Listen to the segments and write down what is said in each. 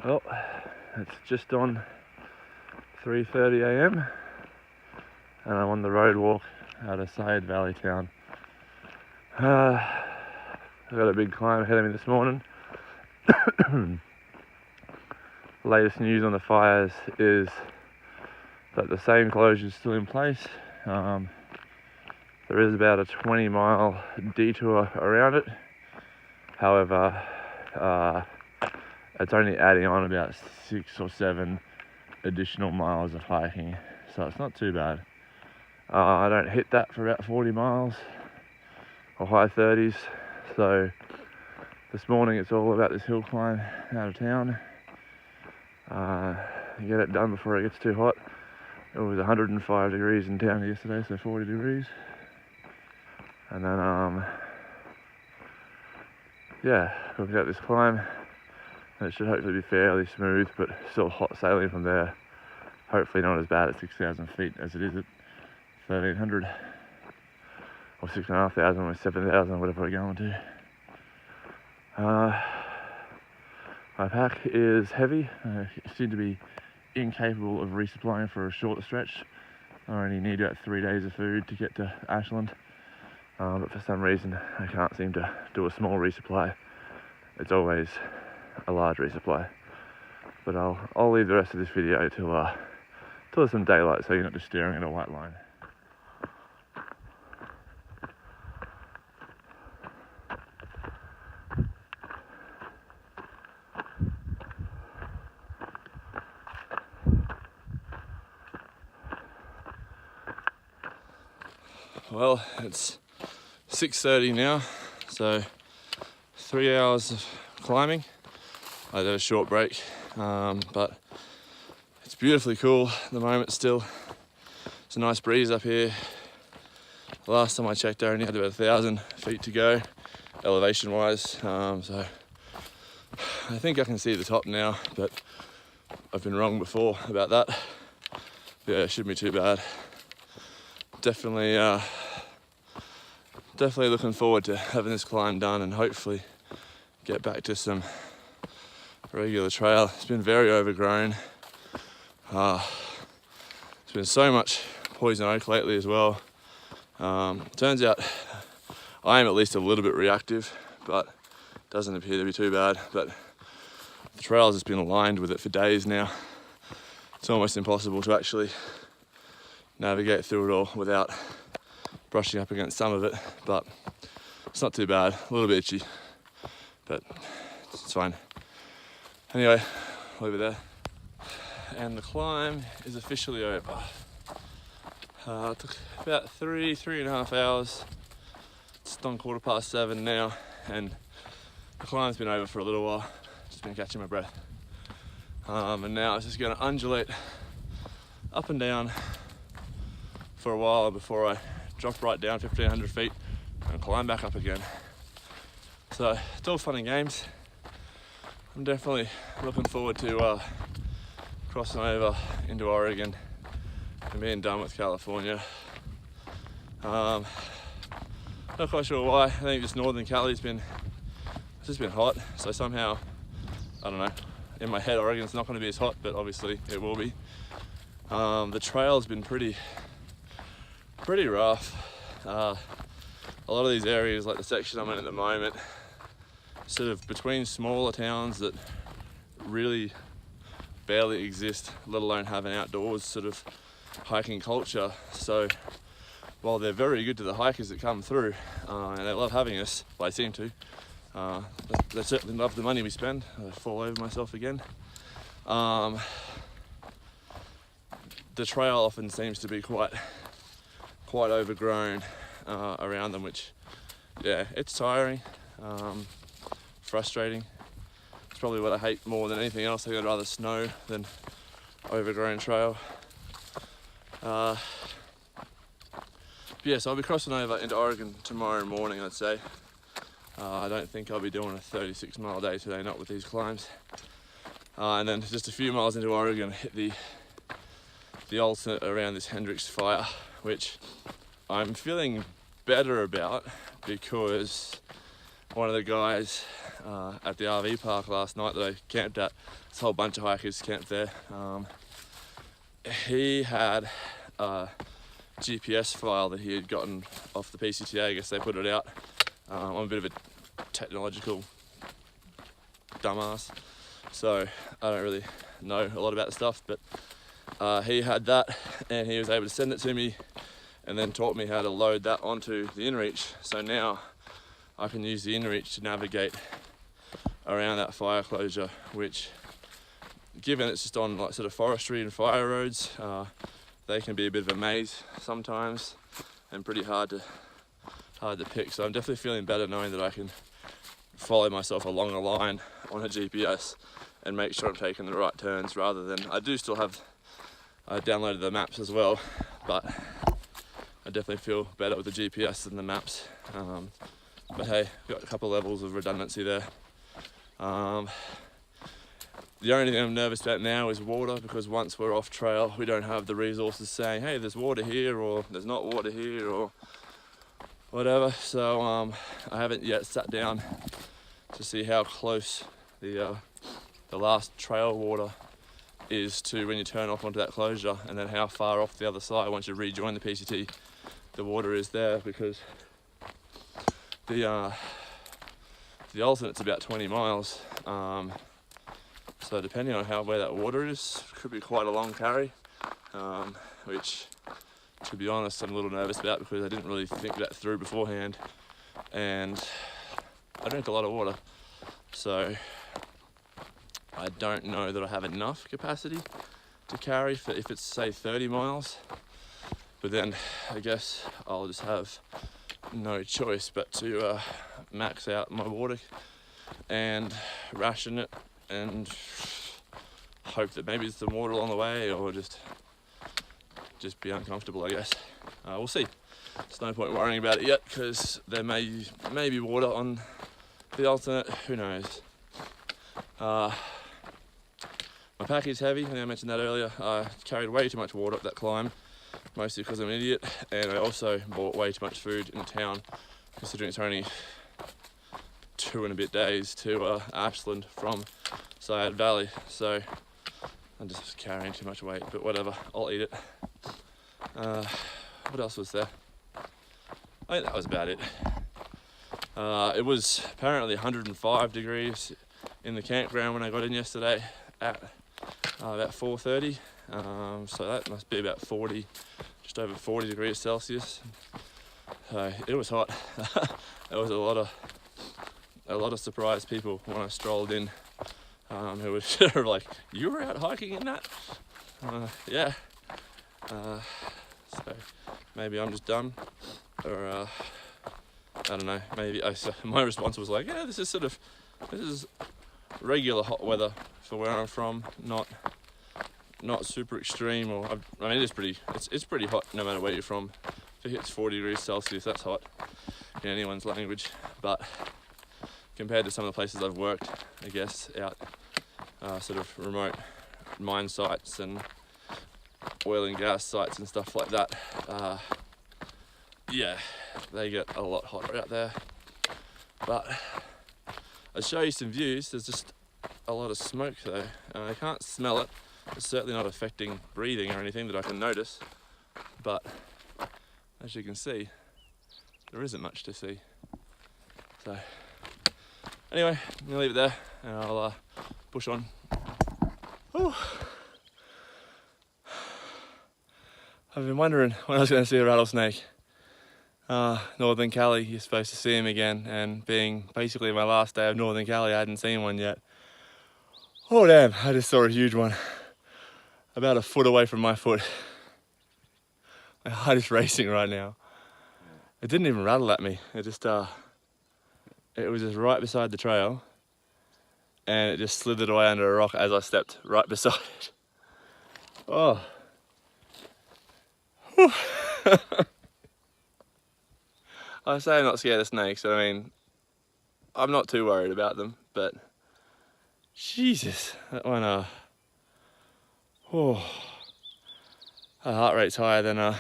Well, it's just on 3:30 a.m. and I'm on the road walk out of Sayed Valley town. I've got a big climb ahead of me this morning. Latest news on the fires is that the same closure is still in place. There is about a 20-mile detour around it. However, it's only adding on about 6 or 7 additional miles of hiking, so it's not too bad. I don't hit that for about 40 miles or high 30s, so this morning it's all about this hill climb out of town. Get it done before it gets too hot. It was 105 degrees in town yesterday, so 40 degrees. And then, we'll get this climb, and it should hopefully be fairly smooth, but still hot sailing from there. Hopefully not as bad at 6,000 feet as it is at 1,300, or 6,500, or 7,000, whatever we're going to. My pack is heavy. I seem to be incapable of resupplying for a short stretch. I only need about 3 days of food to get to Ashland. But for some reason I can't seem to do a small resupply. It's always a large resupply. But I'll leave the rest of this video till there's some daylight, so you're not just staring at a white line. Well, it's 6:30 now, so 3 hours of climbing. I did a short break, but it's beautifully cool at the moment still. It's a nice breeze up here. The last time I checked, I only had about 1,000 feet to go, elevation-wise, so I think I can see the top now, but I've been wrong before about that. Yeah, it shouldn't be too bad. Definitely looking forward to having this climb done and hopefully get back to some regular trail. It's been very overgrown. There's been so much poison oak lately as well. Turns out I am at least a little bit reactive, but doesn't appear to be too bad. But the trails has been lined with it for days now. It's almost impossible to actually navigate through it all without brushing up against some of it, but it's not too bad. A little bit itchy, but it's fine. Anyway, I'll leave it there. And the climb is officially over. It took about 3.5 hours. It's on 7:15 now, and the climb's been over for a little while. Just been catching my breath. And now it's just gonna undulate up and down for a while before I drop right down 1,500 feet and climb back up again. So it's all fun and games. I'm definitely looking forward to crossing over into Oregon and being done with California. Not quite sure why. I think just northern Cali's it's just been hot, so somehow, I don't know, in my head Oregon's not going to be as hot, but obviously it will be. The trail's been pretty rough. A lot of these areas, like the section I'm in at the moment, sort of between smaller towns that really barely exist, let alone have an outdoors sort of hiking culture. So while they're very good to the hikers that come through, and they love having us, well, they seem to, they certainly love the money we spend. I fall over myself again. The trail often seems to be quite overgrown around them, which, yeah, it's tiring, frustrating. It's probably what I hate more than anything else. I think I'd rather snow than overgrown trail. Yeah, so I'll be crossing over into Oregon tomorrow morning, I'd say. I don't think I'll be doing a 36-mile day today, not with these climbs. And then just a few miles into Oregon, hit the alternate around this Hendricks fire, which I'm feeling better about because one of the guys at the RV park last night that I camped at. This whole bunch of hikers camped there. He had a GPS file that he had gotten off the PCT. I guess they put it out. I'm a bit of a technological dumbass, so I don't really know a lot about the stuff, but he had that and he was able to send it to me and then taught me how to load that onto the InReach. So now I can use the InReach to navigate around that fire closure, which, given it's just on like sort of forestry and fire roads, they can be a bit of a maze sometimes and pretty hard to pick. So I'm definitely feeling better knowing that I can follow myself along a line on a GPS and make sure I'm taking the right turns, rather than, I do still have, I downloaded the maps as well, but I definitely feel better with the GPS than the maps. But hey, got a couple of levels of redundancy there. The only thing I'm nervous about now is water, because once we're off trail, we don't have the resources saying, hey, there's water here, or there's not water here, or whatever. So I haven't yet sat down to see how close the last trail water is to when you turn off onto that closure, and then how far off the other side once you rejoin the PCT the water is there, because the alternate's about 20 miles. So depending on where that water is, could be quite a long carry, which, to be honest, I'm a little nervous about, because I didn't really think that through beforehand, and I drink a lot of water, so I don't know that I have enough capacity to carry for if it's, say, 30 miles. But then I guess I'll just have no choice but to max out my water and ration it and hope that maybe it's some water along the way, or just be uncomfortable, I guess. We'll see. There's no point worrying about it yet, because there may be water on the alternate, who knows. My pack is heavy, and I mentioned that earlier. I carried way too much water up that climb, mostly because I'm an idiot, and I also bought way too much food in town, considering it's only 2 and a bit days to Ashland from Syed Valley, so I'm just carrying too much weight, but whatever, I'll eat it. What else was there? I think that was about it. It was apparently 105 degrees in the campground when I got in yesterday at about 4:30, so that must be about 40, just over 40 degrees Celsius. So it was hot. There was a lot of surprised people when I strolled in, who were sort of like, "You were out hiking in that?" Yeah. So maybe I'm just dumb, or I don't know. Maybe my response was like, "Yeah, this is regular hot weather for where I'm from, not super extreme." Or I mean, it's pretty hot no matter where you're from. If it hits 40 degrees Celsius, that's hot in anyone's language. But compared to some of the places I've worked, I guess, out sort of remote mine sites and oil and gas sites and stuff like that, yeah, they get a lot hotter out there. But I'll show you some views. There's just a lot of smoke though. I can't smell it. It's certainly not affecting breathing or anything that I can notice, but as you can see, there isn't much to see. So anyway, I'm gonna leave it there, and I'll push on. Whew. I've been wondering when I was going to see a rattlesnake. Northern Cali, you're supposed to see him again, and being basically my last day of Northern Cali, I hadn't seen one yet. Oh damn, I just saw a huge one, about a foot away from my foot. My heart is racing right now. It didn't even rattle at me, it just it was just right beside the trail, and it just slithered away under a rock as I stepped right beside it. Oh. I say I'm not scared of snakes. I mean, I'm not too worried about them, but Jesus, that one, oh, our heart rate's higher than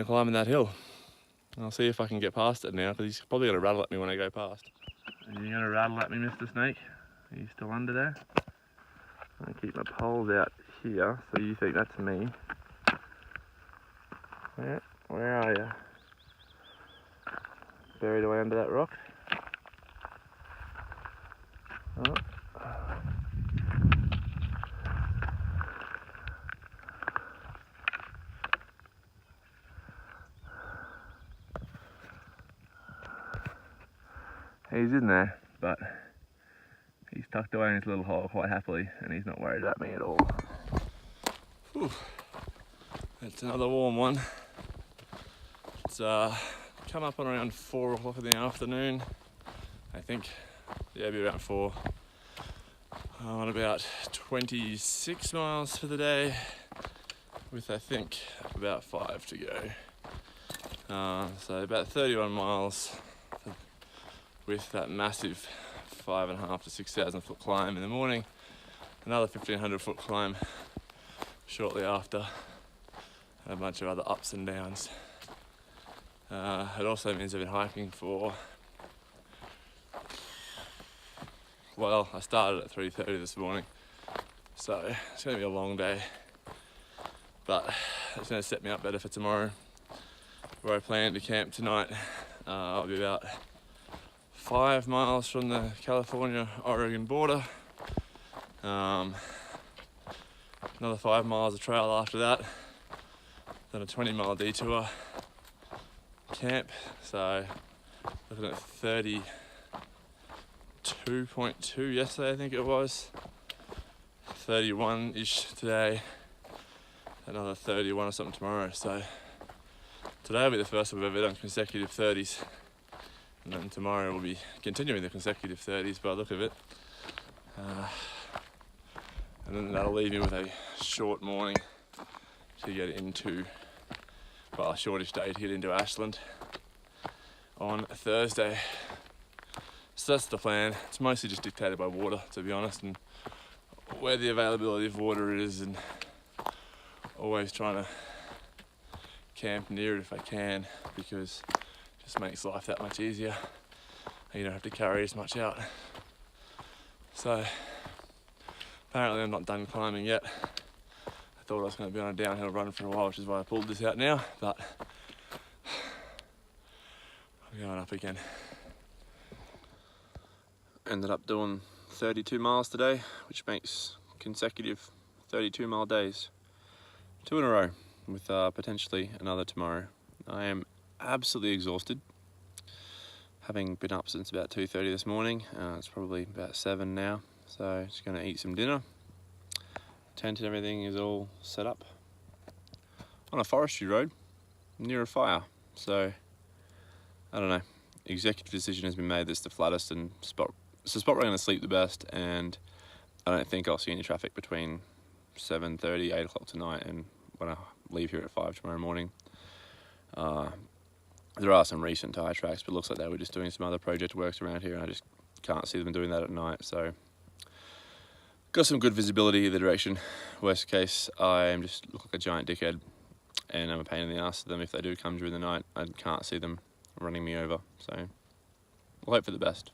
climbing that hill. I'll see if I can get past it now, because he's probably going to rattle at me when I go past. Are you going to rattle at me, Mr. Snake? Are you still under there? I'm going to keep my poles out here, so you think that's me. Yeah, where are you? Buried away under that rock. Oh. He's in there, but he's tucked away in his little hole quite happily, and he's not worried about me at all. Whew. That's another warm one. It's come up on around 4 o'clock in the afternoon, I think. Yeah, it'll be around 4. I'm on about 26 miles for the day, with I think about 5 to go. So about 31 miles with that massive 5,500 to 6,000 foot climb in the morning, another 1,500 foot climb shortly after, and a bunch of other ups and downs. It also means I've been hiking for, well, I started at 3:30 this morning, so it's going to be a long day, but it's going to set me up better for tomorrow, where I plan to camp tonight. I'll be about 5 miles from the California-Oregon border. Another 5 miles of trail after that, then a 20-mile detour camp, so looking at 32.2 yesterday, I think it was, 31-ish today, another 31 or something tomorrow. So today will be the first time I've ever done consecutive 30s, and then tomorrow we'll be continuing the consecutive 30s by the look of it. And then that'll leave me with a short morning to get into, well, a shortish day to get into Ashland on Thursday. So that's the plan. It's mostly just dictated by water, to be honest, and where the availability of water is, and always trying to camp near it if I can, because it just makes life that much easier. You don't have to carry as much out. So apparently I'm not done climbing yet. I thought I was going to be on a downhill run for a while, which is why I pulled this out now, but I'm going up again. Ended up doing 32 miles today, which makes consecutive 32-mile days. 2 in a row, with potentially another tomorrow. I am absolutely exhausted, having been up since about 2:30 this morning. It's probably about 7 now, so just going to eat some dinner. Tent and everything is all set up on a forestry road near a fire, so I don't know. Executive decision has been made that's the flattest and spot. It's the spot where I'm going to sleep the best, and I don't think I'll see any traffic between 7:30, 8 o'clock tonight, and when I leave here at 5 tomorrow morning. There are some recent tyre tracks, but it looks like they were just doing some other project works around here, and I just can't see them doing that at night, so got some good visibility either direction. Worst case, I am just look like a giant dickhead, and I'm a pain in the ass to them if they do come during the night. I can't see them running me over, so we'll hope for the best.